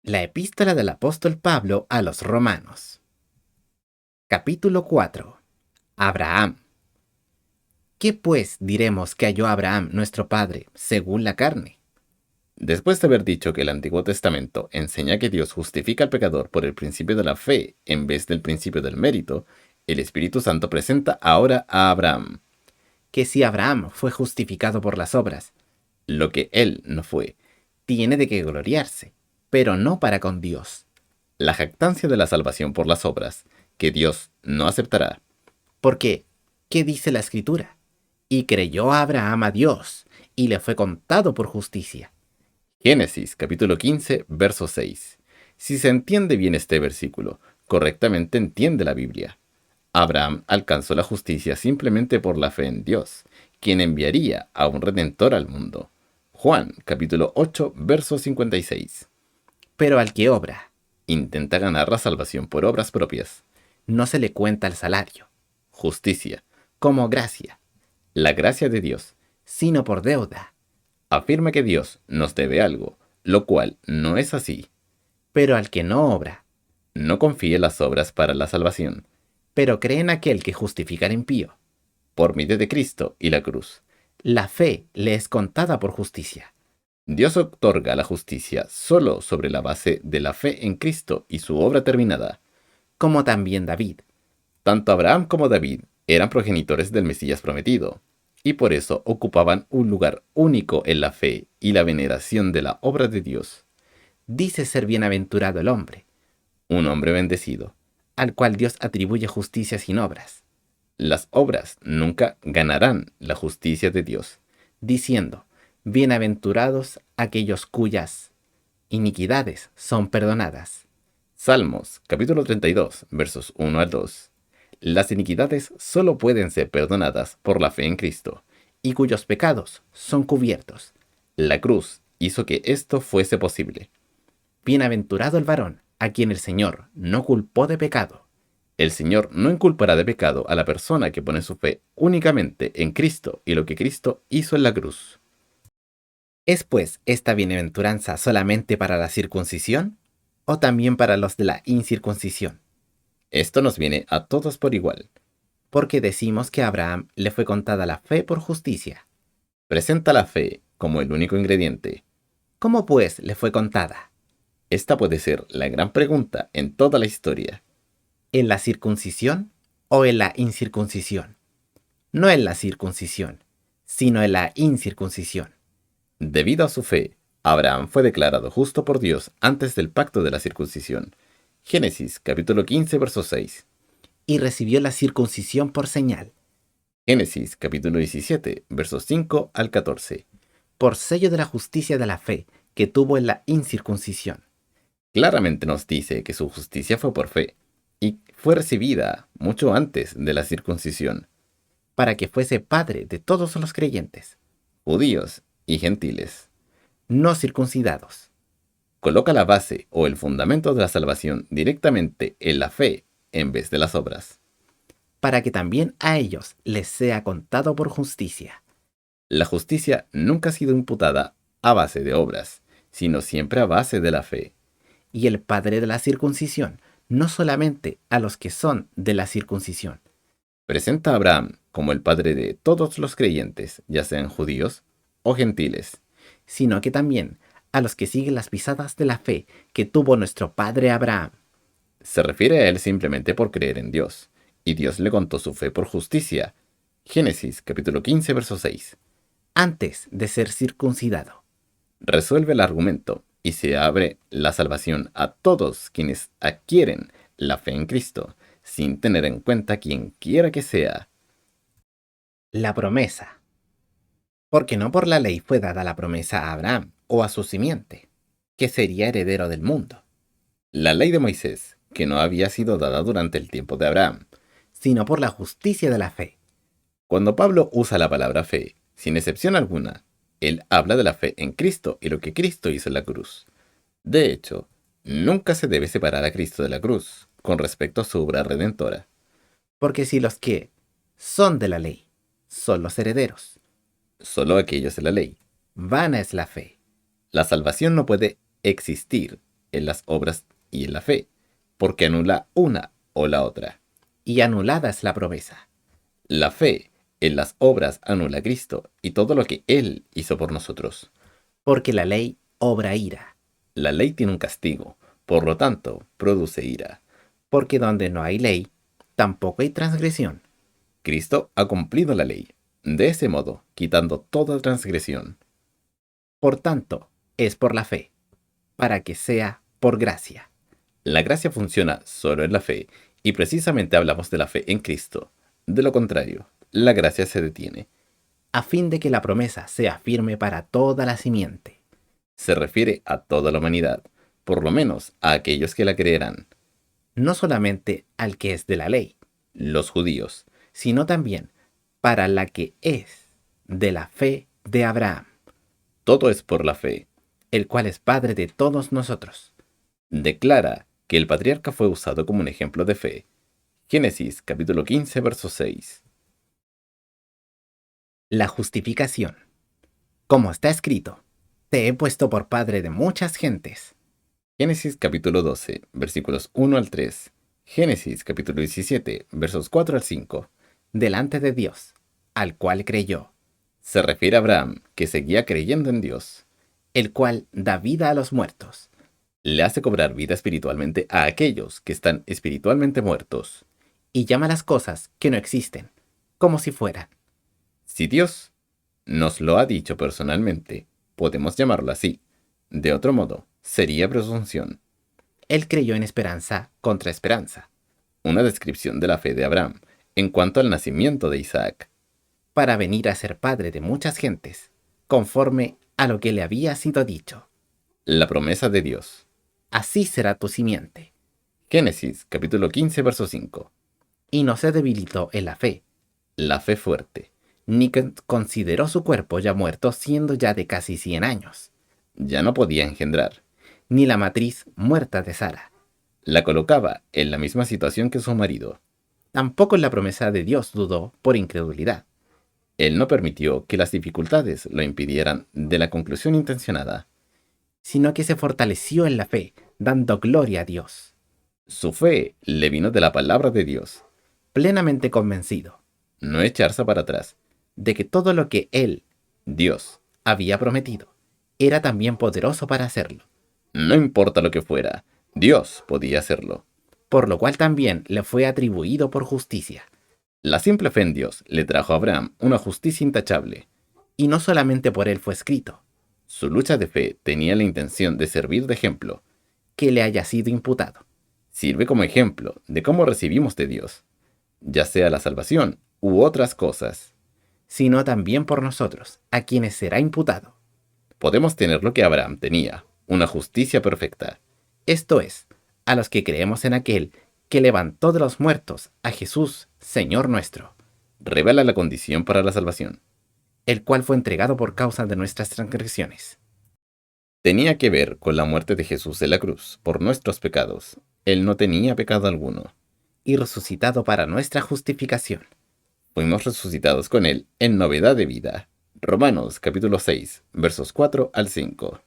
La epístola del apóstol Pablo a los Romanos. Capítulo 4. Abraham. ¿Qué pues diremos que halló Abraham nuestro padre según la carne? Después de haber dicho que el Antiguo Testamento enseña que Dios justifica al pecador por el principio de la fe en vez del principio del mérito, el Espíritu Santo presenta ahora a Abraham Que si Abraham fue justificado por las obras, lo que él no fue, tiene de qué gloriarse, pero no para con Dios. la jactancia de la salvación por las obras, que Dios no aceptará. Porque, ¿qué dice la Escritura? Y creyó Abraham a Dios, y le fue contado por justicia. Génesis capítulo 15, verso 6. Si se entiende bien este versículo, correctamente entiende la Biblia. Abraham alcanzó la justicia simplemente por la fe en Dios, quien enviaría a un redentor al mundo. Juan capítulo 8, verso 56. Pero al que obra, Intenta ganar la salvación por obras propias. no se le cuenta el salario, Justicia. como gracia, La gracia de Dios sino por deuda. afirma que Dios nos debe algo, lo cual no es así. Pero al que no obra, No confíe en las obras para la salvación, pero cree en aquel que justifica al impío, por medio de Cristo y la cruz. la fe le es contada por justicia. Dios otorga la justicia solo sobre la base de la fe en Cristo y su obra terminada. Como también David, Tanto Abraham como David eran progenitores del Mesías prometido, y por eso ocupaban un lugar único en la fe y la veneración de la obra de Dios. dice ser bienaventurado el hombre, Un hombre bendecido. al cual Dios atribuye justicia sin obras, Las obras nunca ganarán la justicia de Dios. diciendo, bienaventurados aquellos cuyas iniquidades son perdonadas. Salmos capítulo 32, versos 1 al 2. Las iniquidades solo pueden ser perdonadas por la fe en Cristo. Y cuyos pecados son cubiertos. La cruz hizo que esto fuese posible. Bienaventurado el varón, a quien el Señor no culpó de pecado. El Señor no inculpará de pecado a la persona que pone su fe únicamente en Cristo y lo que Cristo hizo en la cruz. ¿Es pues esta bienaventuranza solamente para la circuncisión o también para los de la incircuncisión? Esto nos viene a todos por igual. Porque decimos que a Abraham le fue contada la fe por justicia. Presenta la fe como el único ingrediente. ¿Cómo pues le fue contada? Esta puede ser la gran pregunta en toda la historia. ¿En la circuncisión o en la incircuncisión? No en la circuncisión, sino en la incircuncisión. Debido a su fe, Abraham fue declarado justo por Dios antes del pacto de la circuncisión. Génesis capítulo 15, verso 6. Y recibió la circuncisión por señal, Génesis capítulo 17, versos 5 al 14. por sello de la justicia de la fe que tuvo en la incircuncisión. Claramente nos dice que su justicia fue por fe y fue recibida mucho antes de la circuncisión, Para que fuese padre de todos los creyentes, judíos y gentiles. no circuncidados, Coloca la base o el fundamento de la salvación directamente en la fe en vez de las obras. para que también a ellos les sea contado por justicia. La justicia nunca ha sido imputada a base de obras, sino siempre a base de la fe. Y el padre de la circuncisión, no solamente a los que son de la circuncisión, Presenta a Abraham como el padre de todos los creyentes, ya sean judíos o gentiles. sino que también a los que siguen las pisadas de la fe que tuvo nuestro padre Abraham, Se refiere a él simplemente por creer en Dios, y Dios le contó su fe por justicia. Génesis capítulo 15, verso 6. antes de ser circuncidado. Resuelve el argumento y se abre la salvación a todos quienes adquieren la fe en Cristo, sin tener en cuenta quien quiera que sea. La promesa. Porque no por la ley fue dada la promesa a Abraham o a su simiente, que sería heredero del mundo, La ley de Moisés, que no había sido dada durante el tiempo de Abraham. sino por la justicia de la fe. Cuando Pablo usa la palabra fe, sin excepción alguna, él habla de la fe en Cristo y lo que Cristo hizo en la cruz. De hecho, nunca se debe separar a Cristo de la cruz con respecto a su obra redentora. Porque si los que son de la ley son los herederos, Solo aquellos de la ley. vana es la fe. La salvación no puede existir en las obras y en la fe, porque anula una o la otra. Y anulada es la promesa. La fe en las obras anula a Cristo y todo lo que Él hizo por nosotros. Porque la ley obra ira. La ley tiene un castigo, por lo tanto, produce ira. Porque donde no hay ley, tampoco hay transgresión. Cristo ha cumplido la ley, de ese modo, quitando toda transgresión. Por tanto, es por la fe, para que sea por gracia. La gracia funciona solo en la fe, y precisamente hablamos de la fe en Cristo. De lo contrario, la gracia se detiene. A fin de que la promesa sea firme para toda la simiente. Se refiere a toda la humanidad, por lo menos a aquellos que la creerán, No solamente al que es de la ley, los judíos. sino también para la que es de la fe de Abraham, Todo es por la fe. el cual es padre de todos nosotros. Declara que el patriarca fue usado como un ejemplo de fe. Génesis capítulo 15, verso 6. La justificación. Como está escrito, te he puesto por padre de muchas gentes. Génesis capítulo 12, versículos 1 al 3. Génesis capítulo 17, versos 4 al 5. Delante de Dios, al cual creyó, Se refiere a Abraham, que seguía creyendo en Dios. el cual da vida a los muertos, Le hace cobrar vida espiritualmente a aquellos que están espiritualmente muertos. y llama las cosas que no existen, como si fueran. Si Dios nos lo ha dicho personalmente, podemos llamarlo así. De otro modo, sería presunción. Él creyó en esperanza contra esperanza, Una descripción de la fe de Abraham en cuanto al nacimiento de Isaac. para venir a ser padre de muchas gentes, conforme a lo que le había sido dicho. La promesa de Dios. Así será tu simiente. Génesis capítulo 15, verso 5. Y no se debilitó en la fe, La fe fuerte. ni consideró su cuerpo ya muerto siendo ya de casi 100 años, Ya no podía engendrar. ni la matriz muerta de Sara. La colocaba en la misma situación que su marido. Tampoco en la promesa de Dios dudó por incredulidad, Él no permitió que las dificultades lo impidieran de la conclusión intencionada. sino que se fortaleció en la fe, dando gloria a Dios, Su fe le vino de la palabra de Dios. plenamente convencido No echarse para atrás. de que todo lo que Él Dios, había prometido era también poderoso para hacerlo, no importa lo que fuera, Dios podía hacerlo. por lo cual también le fue atribuido por justicia. La simple fe en Dios le trajo a Abraham una justicia intachable. Y no solamente por él fue escrito, Su lucha de fe tenía la intención de servir de ejemplo. que le haya sido imputado, Sirve como ejemplo de cómo recibimos de Dios, ya sea la salvación u otras cosas. sino también por nosotros, a quienes será imputado. Podemos tener lo que Abraham tenía, una justicia perfecta. Esto es, a los que creemos en aquel que levantó de los muertos a Jesús, Señor nuestro, Revela la condición para la salvación. el cual fue entregado por causa de nuestras transgresiones, Tenía que ver con la muerte de Jesús en la cruz por nuestros pecados. Él no tenía pecado alguno. y resucitado para nuestra justificación. Fuimos resucitados con Él en novedad de vida. Romanos capítulo 6, versos 4 al 5.